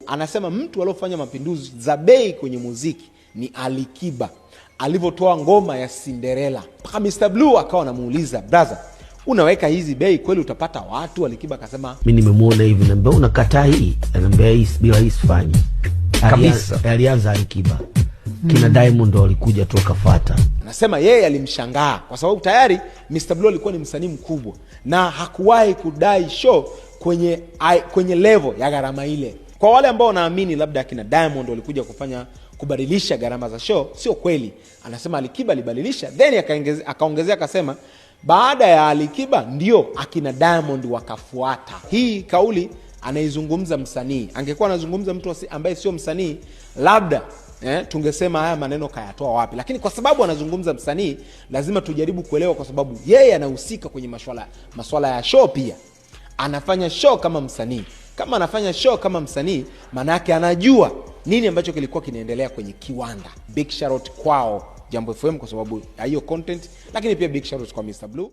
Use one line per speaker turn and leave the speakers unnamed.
Anasema mtu aliyofanya mapinduzi za bei kwenye muziki ni Alikiba, alivyotoa ngoma ya Cinderella. Paka Mr. Blue akawa anamuuliza, brother, unaweka hizi bei kweli utapata watu? Alikiba akasema,
mimi nimemuona hivi, naambia unakataa hii, anambia hii bila hii sifanyi kabisa. Alianza Alikiba, kina Diamond walikuja tu akafuata.
Anasema yeye alimshangaa kwa sababu tayari Mr. Blue alikuwa ni msanii mkubwa na hakuwahi kudai show kwenye level ya gharama ile. Kwa wale ambao wanaamini labda akina Diamond walikuja kubadilisha gharama za show, sio kweli. Anasema Alikiba alibadilisha, then akaongezea akasema baada ya Alikiba ndio akina Diamond wakafuata. Hii kauli anaizungumza msanii. Angekuwa anazungumza mtu ambaye sio msanii, labda tungesema haya maneno kayatoa wapi, lakini kwa sababu anazungumza msanii, lazima tujaribu kuelewa, kwa sababu yeye anahusika kwenye masuala ya show pia. Anafanya show kama msanii. Kama anafanya show kama msanii, maana yake anajua nini ambacho kilikuwa kinaendelea kwenye kiwanda. Big shout out kwao Jambo FM kwa sababu ya hiyo content, lakini pia big shout out kwa Mr. Blue.